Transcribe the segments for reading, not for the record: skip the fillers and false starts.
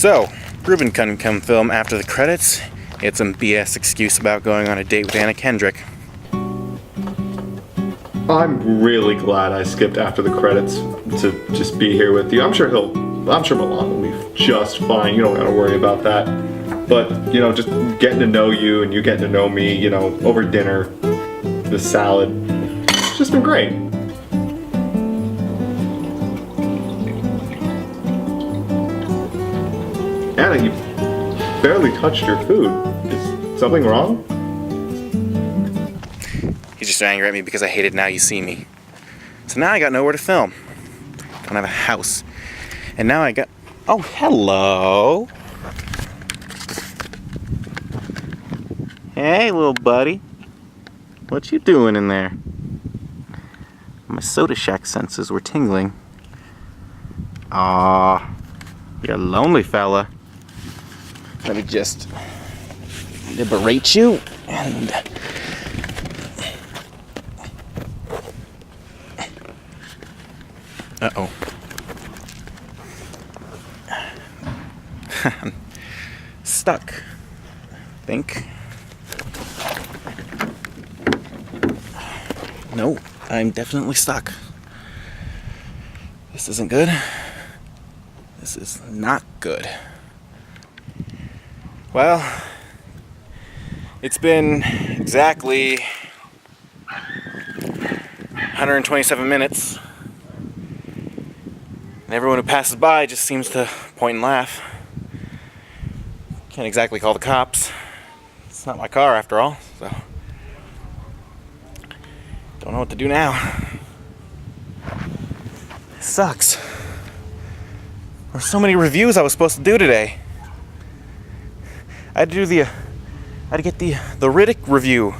So, Ruben couldn't come film after the credits. He had some BS excuse about going on a date with Anna Kendrick. I'm really glad I skipped after the credits to just be here with you. I'm sure Millan will be just fine. You don't gotta worry about that. But, you know, just getting to know you and you getting to know me, you know, over dinner, the salad, it's just been great. Anna, you barely touched your food. Is something wrong? He's just angry at me because I hated Now You See Me. So now I got nowhere to film. Don't have a house. And now I got... Oh, hello! Hey, little buddy. What you doing in there? My Soda Shack senses were tingling. Aw, you're a lonely fella. Let me just liberate you and... Uh-oh. I'm stuck, I think. No, I'm definitely stuck. This isn't good. This is not good. Well, it's been exactly 127 minutes. And everyone who passes by just seems to point and laugh. Can't exactly call the cops. It's not my car after all, so don't know what to do now. It sucks. There's so many reviews I was supposed to do today. I had to get the Riddick review.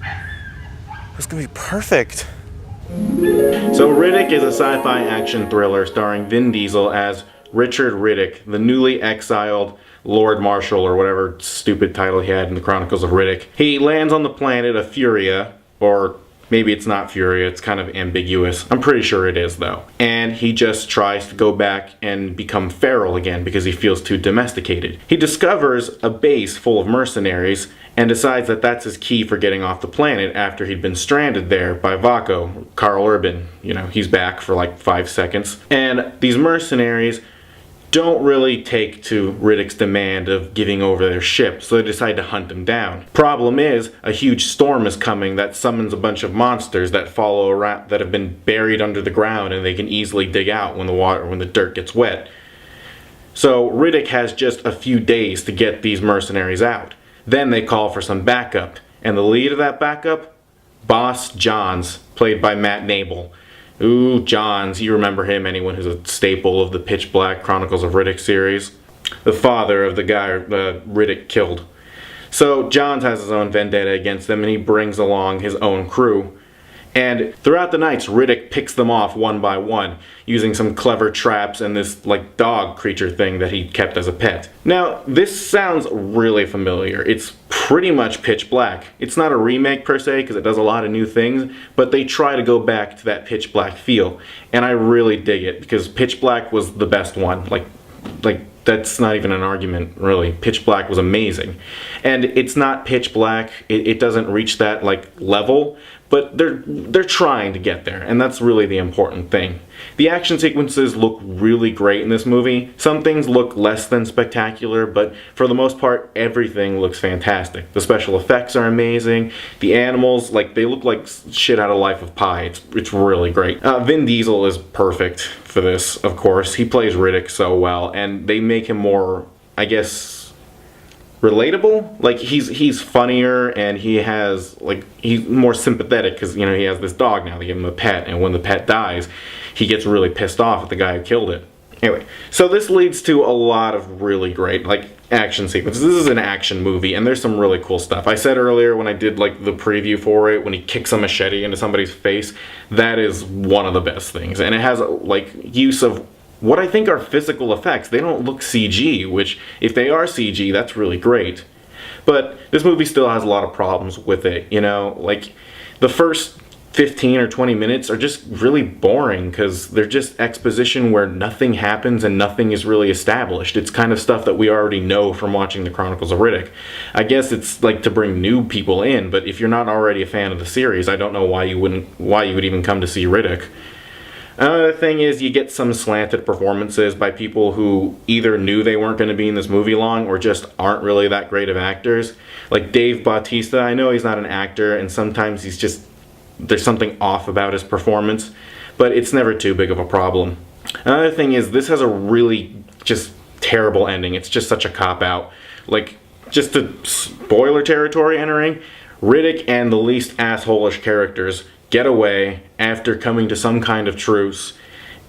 It was gonna be perfect. So Riddick is a sci-fi action thriller starring Vin Diesel as Richard Riddick, the newly exiled Lord Marshal, or whatever stupid title he had in the Chronicles of Riddick. He lands on the planet of Furia, or maybe it's not Furia, it's kind of ambiguous. I'm pretty sure it is though. And he just tries to go back and become feral again because he feels too domesticated. He discovers a base full of mercenaries and decides that that's his key for getting off the planet after he'd been stranded there by Vaco, Carl Urban. You know, he's back for like 5 seconds. And these mercenaries don't really take to Riddick's demand of giving over their ship, so they decide to hunt him down. Problem is, a huge storm is coming that summons a bunch of monsters that follow around, that have been buried under the ground, and they can easily dig out when the dirt gets wet. So Riddick has just a few days to get these mercenaries out. Then they call for some backup, and the lead of that backup? Boss Johns, played by Matt Nable. Ooh, Johns, you remember him, anyone who's a staple of the Pitch Black Chronicles of Riddick series. The father of the guy Riddick killed. So Johns has his own vendetta against them, and he brings along his own crew. And throughout the nights, Riddick picks them off one by one, using some clever traps and this, like, dog creature thing that he kept as a pet. Now, this sounds really familiar. It's pretty much Pitch Black. It's not a remake per se, because it does a lot of new things, but they try to go back to that Pitch Black feel. And I really dig it, because Pitch Black was the best one. Like that's not even an argument, really. Pitch Black was amazing. And it's not Pitch Black. It doesn't reach that, like, level, but they're trying to get there, and that's really the important thing. The action sequences look really great in this movie. Some things look less than spectacular, but for the most part, everything looks fantastic. The special effects are amazing. The animals, like, they look like shit out of Life of Pi. It's really great. Vin Diesel is perfect for this, of course. He plays Riddick so well, and they make him more, I guess, relatable. Like, he's funnier, and he's more sympathetic because, you know, he has this dog now. They give him a pet, and when the pet dies, he gets really pissed off at the guy who killed it. Anyway, so this leads to a lot of really great, like, action sequences. This is an action movie, and there's some really cool stuff. I said earlier when I did, like, the preview for it, when he kicks a machete into somebody's face, that is one of the best things. And it has, like, use of what I think are physical effects. They don't look CG, which, if they are CG, that's really great. But this movie still has a lot of problems with it, you know? Like, the first 15 or 20 minutes are just really boring because they're just exposition where nothing happens and nothing is really established. It's kind of stuff that we already know from watching the Chronicles of Riddick. I guess it's like to bring new people in, but if you're not already a fan of the series, I don't know why you would even come to see Riddick. Another thing is you get some slanted performances by people who either knew they weren't going to be in this movie long or just aren't really that great of actors. Like Dave Bautista, I know he's not an actor and sometimes there's something off about his performance, but it's never too big of a problem. Another thing is this has a really just terrible ending. It's just such a cop-out. Like, just to spoiler territory entering, Riddick and the least asshole-ish characters get away after coming to some kind of truce,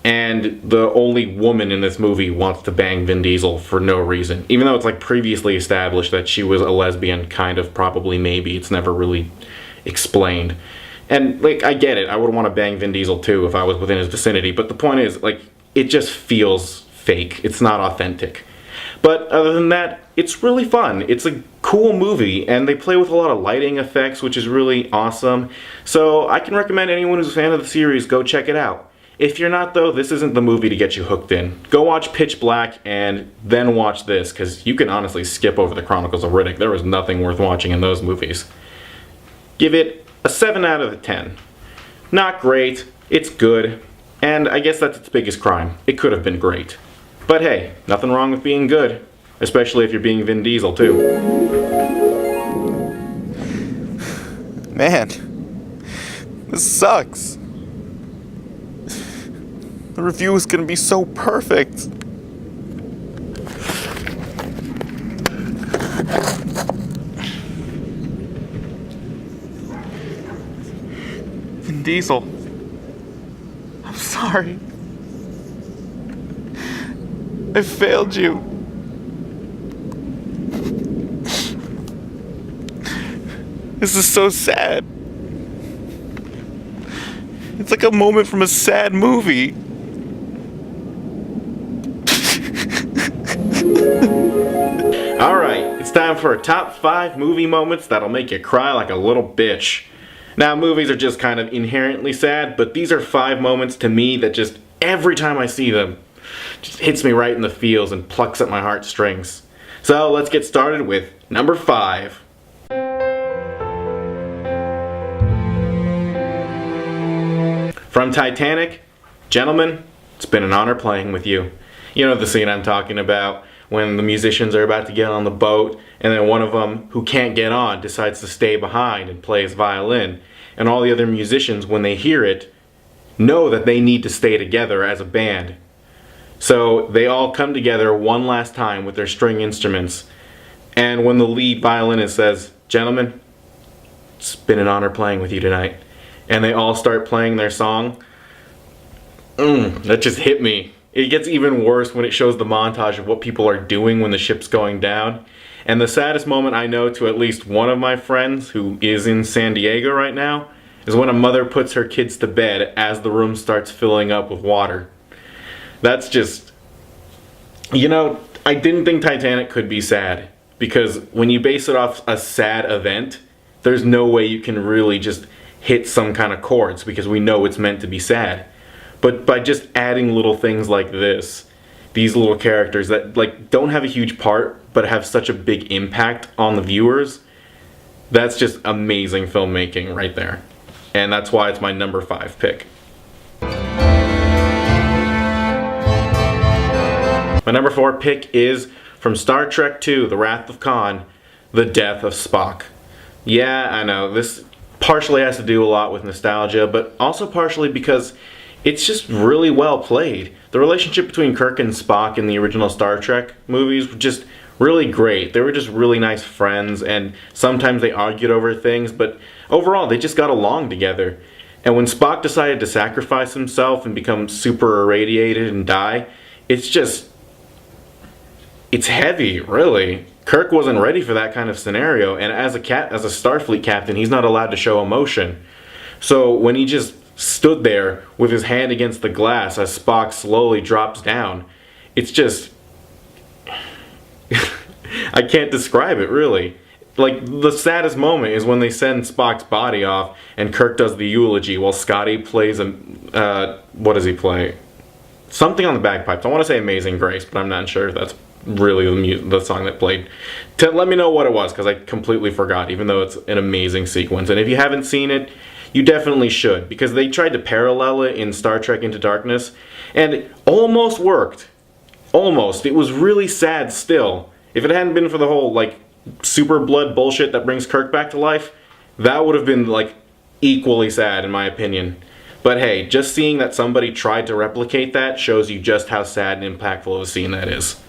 and the only woman in this movie wants to bang Vin Diesel for no reason. Even though it's like previously established that she was a lesbian, kind of, probably, maybe. It's never really explained. And, like, I get it. I would want to bang Vin Diesel, too, if I was within his vicinity. But the point is, like, it just feels fake. It's not authentic. But other than that, it's really fun. It's a cool movie, and they play with a lot of lighting effects, which is really awesome. So I can recommend anyone who's a fan of the series, go check it out. If you're not, though, this isn't the movie to get you hooked in. Go watch Pitch Black and then watch this, because you can honestly skip over the Chronicles of Riddick. There was nothing worth watching in those movies. Give it a 7 out of 10. Not great, it's good, and I guess that's its biggest crime. It could have been great. But hey, nothing wrong with being good, especially if you're being Vin Diesel too. Man, this sucks. The review is gonna be so perfect. Vin Diesel, I'm sorry. I failed you. This is so sad. It's like a moment from a sad movie. Alright, it's time for a top 5 movie moments that'll make you cry like a little bitch. Now, movies are just kind of inherently sad, but these are 5 moments to me that just, every time I see them, just hits me right in the feels and plucks at my heartstrings. So let's get started with number 5. From Titanic, gentlemen, it's been an honor playing with you. You know the scene I'm talking about, when the musicians are about to get on the boat, and then one of them, who can't get on, decides to stay behind and play his violin. And all the other musicians, when they hear it, know that they need to stay together as a band. So they all come together one last time with their string instruments. And when the lead violinist says, "Gentlemen, it's been an honor playing with you tonight," and they all start playing their song, that just hit me. It gets even worse when it shows the montage of what people are doing when the ship's going down. And the saddest moment I know to at least one of my friends who is in San Diego right now is when a mother puts her kids to bed as the room starts filling up with water. That's just... You know, I didn't think Titanic could be sad, because when you base it off a sad event, there's no way you can really just hit some kind of chords, because we know it's meant to be sad. But by just adding little things like this, these little characters that like don't have a huge part but have such a big impact on the viewers, that's just amazing filmmaking right there. And that's why it's my number 5 pick. My number 4 pick is from Star Trek II, The Wrath of Khan, the death of Spock. Yeah, I know, this partially has to do a lot with nostalgia, but also partially because it's just really well played. The relationship between Kirk and Spock in the original Star Trek movies were just really great. They were just really nice friends, and sometimes they argued over things, but overall they just got along together. And when Spock decided to sacrifice himself and become super irradiated and die, it's heavy, really. Kirk wasn't ready for that kind of scenario, and as a Starfleet captain, he's not allowed to show emotion. So when he just stood there with his hand against the glass as Spock slowly drops down, it's just... I can't describe it, really. like, the saddest moment is when they send Spock's body off and Kirk does the eulogy while Scotty plays what does he play? Something on the bagpipes. I want to say Amazing Grace, but I'm not sure if that's really the song that played. Let me know what it was, because I completely forgot, even though it's an amazing sequence. And if you haven't seen it, you definitely should, because they tried to parallel it in Star Trek Into Darkness, and it almost worked. Almost. It was really sad still. If it hadn't been for the whole, like, super blood bullshit that brings Kirk back to life, that would have been, like, equally sad, in my opinion. But hey, just seeing that somebody tried to replicate that shows you just how sad and impactful of a scene that is.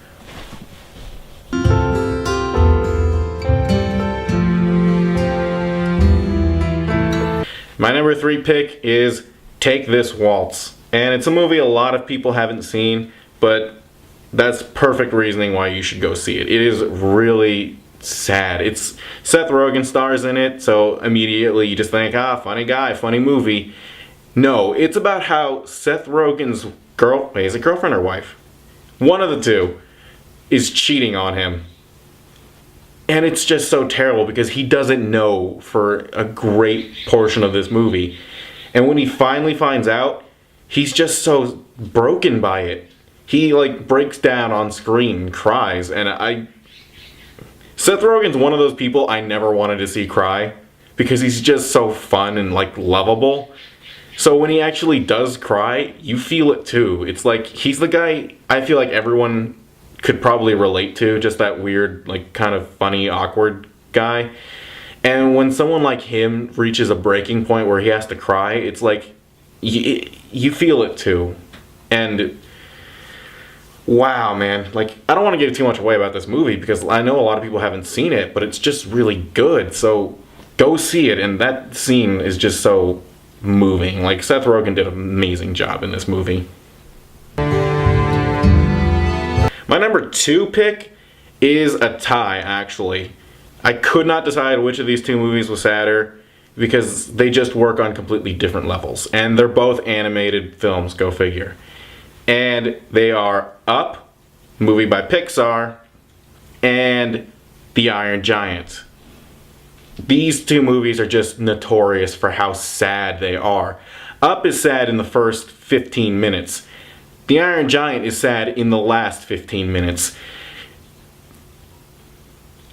My number 3 pick is Take This Waltz. And it's a movie a lot of people haven't seen, but that's perfect reasoning why you should go see it. It is really sad. It's Seth Rogen stars in it, so immediately you just think, funny guy, funny movie. No, it's about how Seth Rogen's is it girlfriend or wife? One of the two is cheating on him. And it's just so terrible because he doesn't know for a great portion of this movie. And when he finally finds out, he's just so broken by it. He, like, breaks down on screen and cries. And Seth Rogen's one of those people I never wanted to see cry, because he's just so fun and, like, lovable. So when he actually does cry, you feel it too. It's like, he's the guy I feel like everyone could probably relate to, just that weird, like, kind of funny, awkward guy. And when someone like him reaches a breaking point where he has to cry, it's like, you feel it too. And wow, man, like, I don't want to give too much away about this movie because I know a lot of people haven't seen it, but it's just really good. So go see it, and that scene is just so moving. Like, Seth Rogen did an amazing job in this movie. My number 2 pick is a tie, actually. I could not decide which of these two movies was sadder because they just work on completely different levels. And they're both animated films, go figure. And they are Up, movie by Pixar, and The Iron Giant. These two movies are just notorious for how sad they are. Up is sad in the first 15 minutes. The Iron Giant is sad in the last 15 minutes.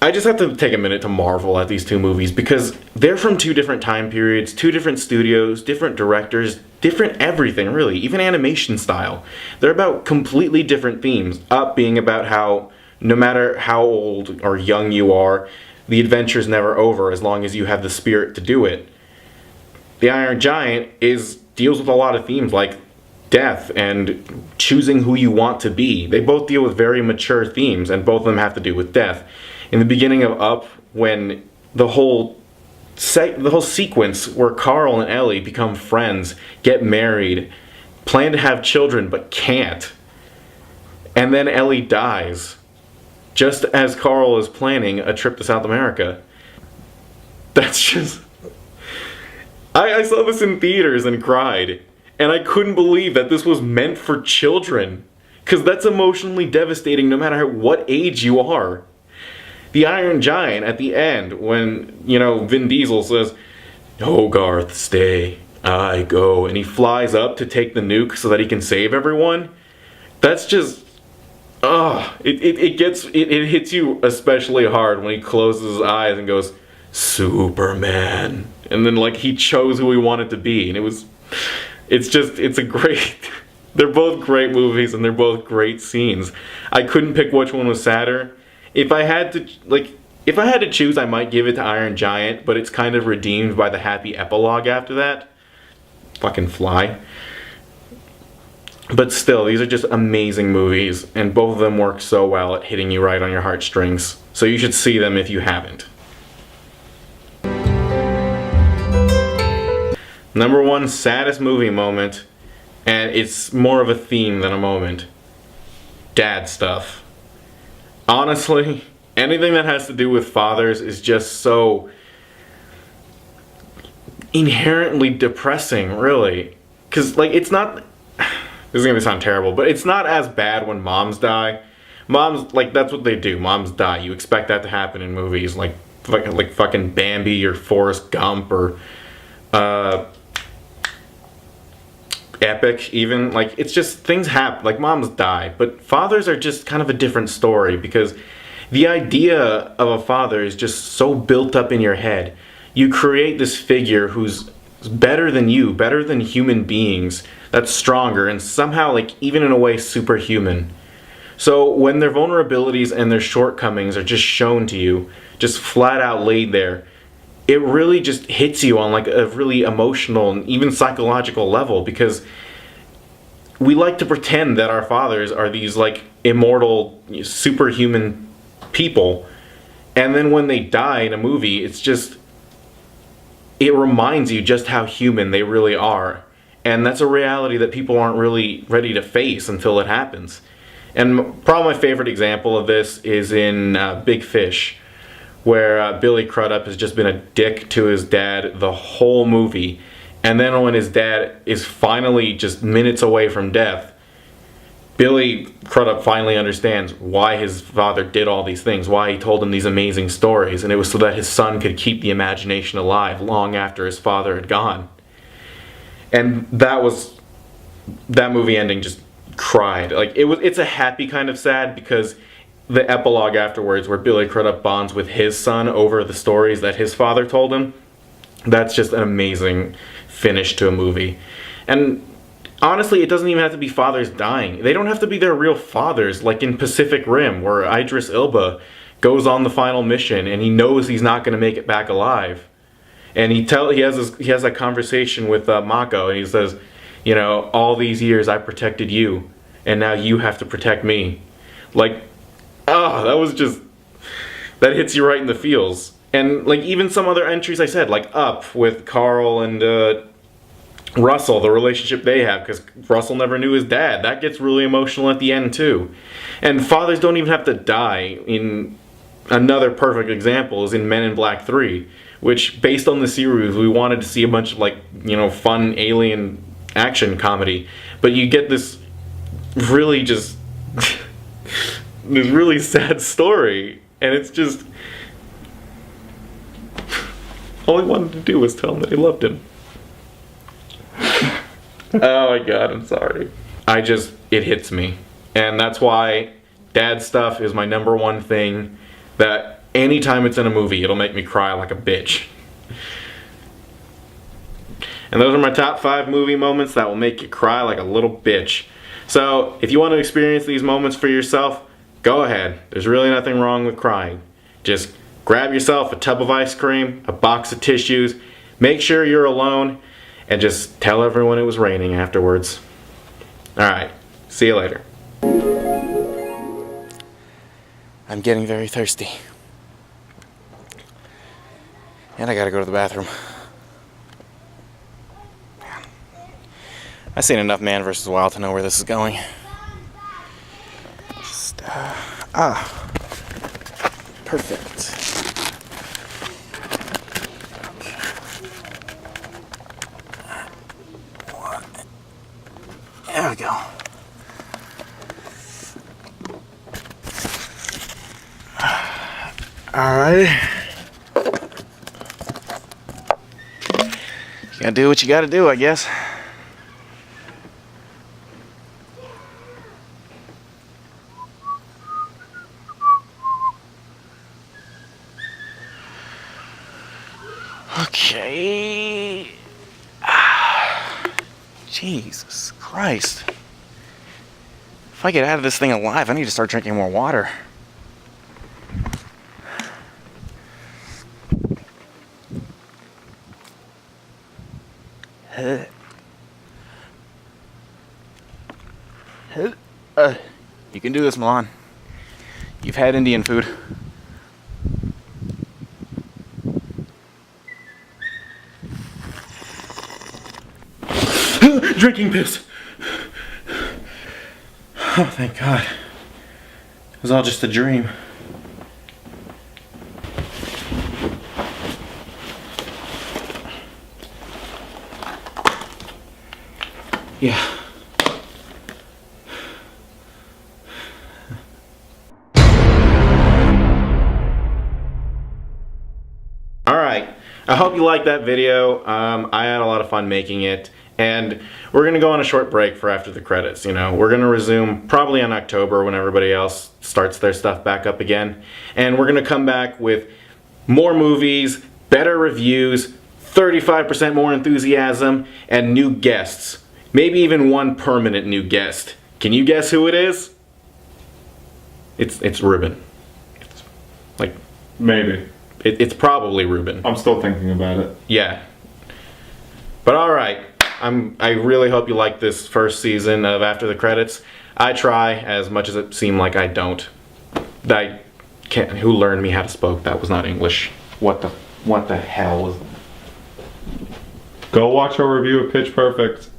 I just have to take a minute to marvel at these two movies because they're from two different time periods, two different studios, different directors, different everything really, even animation style. They're about completely different themes. Up being about how no matter how old or young you are, the adventure's never over as long as you have the spirit to do it. The Iron Giant deals with a lot of themes like death and choosing who you want to be. They both deal with very mature themes, and both of them have to do with death. In the beginning of Up, when the whole sequence where Carl and Ellie become friends, get married, plan to have children but can't, and then Ellie dies just as Carl is planning a trip to South America. That's just... I saw this in theaters and cried. And I couldn't believe that this was meant for children. Because that's emotionally devastating no matter what age you are. The Iron Giant at the end, when, Vin Diesel says, "No, Garth, stay. I go." And he flies up to take the nuke so that he can save everyone. That's just... It hits you especially hard when he closes his eyes and goes, "Superman." And then, like, he chose who he wanted to be. And it's a great... They're both great movies and they're both great scenes. I couldn't pick which one was sadder. If I had to choose, I might give it to Iron Giant, but it's kind of redeemed by the happy epilogue after that. Fucking fly. But still, these are just amazing movies, and both of them work so well at hitting you right on your heartstrings. So you should see them if you haven't. Number 1 saddest movie moment, and it's more of a theme than a moment. Dad stuff. Honestly, anything that has to do with fathers is just so inherently depressing, really. Because, like, it's not... This is going to sound terrible, but it's not as bad when moms die. Moms, like, that's what they do. Moms die. You expect that to happen in movies. Like, like fucking Bambi or Forrest Gump or Epic even. Like, it's just things happen. Like, moms die, but fathers are just kind of a different story because the idea of a father is just so built up in your head. You create this figure who's better than you, better than human beings, that's stronger and somehow, like, even in a way, superhuman. So when their vulnerabilities and their shortcomings are just shown to you, just flat out laid there, it really just hits you on like a really emotional and even psychological level, because we like to pretend that our fathers are these like immortal, superhuman people, and then when they die in a movie, it's just, it reminds you just how human they really are. And that's a reality that people aren't really ready to face until it happens. And probably my favorite example of this is in Big Fish, where Billy Crudup has just been a dick to his dad the whole movie. And then when his dad is finally just minutes away from death, Billy Crudup finally understands why his father did all these things, why he told him these amazing stories, and it was so that his son could keep the imagination alive long after his father had gone. And that movie ending just cried. Like, it's a happy kind of sad, because the epilogue afterwards where Billy Crudup bonds with his son over the stories that his father told him, that's just an amazing finish to a movie. And honestly, it doesn't even have to be fathers dying. They don't have to be their real fathers, like in Pacific Rim, where Idris Elba goes on the final mission and he knows he's not going to make it back alive. And he has a conversation with Mako, and he says, you know, all these years I protected you, and now you have to protect me. Like, that hits you right in the feels. And like even some other entries I said, like Up with Carl and Russell, the relationship they have, because Russell never knew his dad. That gets really emotional at the end too. And fathers don't even have to die. In another perfect example is in Men in Black 3, which, based on the series, we wanted to see a bunch of like, you know, fun alien action comedy, but you get this really just this really sad story, and it's just, all he wanted to do was tell him that he loved him. Oh my god, I'm sorry. It hits me. And that's why dad stuff is my number one thing, that anytime it's in a movie, it'll make me cry like a bitch. And those are my top 5 movie moments that will make you cry like a little bitch. So, if you want to experience these moments for yourself, go ahead. There's really nothing wrong with crying. Just grab yourself a tub of ice cream, a box of tissues, make sure you're alone, and just tell everyone it was raining afterwards. Alright, see you later. I'm getting very thirsty. And I gotta go to the bathroom. Man. I've seen enough Man vs. Wild to know where this is going. Perfect. There we go. Alright. You gotta do what you gotta do, I guess. Okay. Jesus Christ. If I get out of this thing alive, I need to start drinking more water. You can do this, Millan. You've had Indian food. Drinking piss. Oh, thank God. It was all just a dream. Yeah. I hope you liked that video. I had a lot of fun making it. And we're going to go on a short break for after the credits, you know. We're going to resume probably in October when everybody else starts their stuff back up again. And we're going to come back with more movies, better reviews, 35% more enthusiasm, and new guests. Maybe even one permanent new guest. Can you guess who it is? It's Ruben. Like, Maybe. it's probably Ruben. I'm still thinking about it. Yeah. But alright. I really hope you like this first season of After the Credits. I try as much as it seemed like I don't. I can't. Who learned me how to spoke? That was not English. What the hell was? Go watch our review of Pitch Perfect.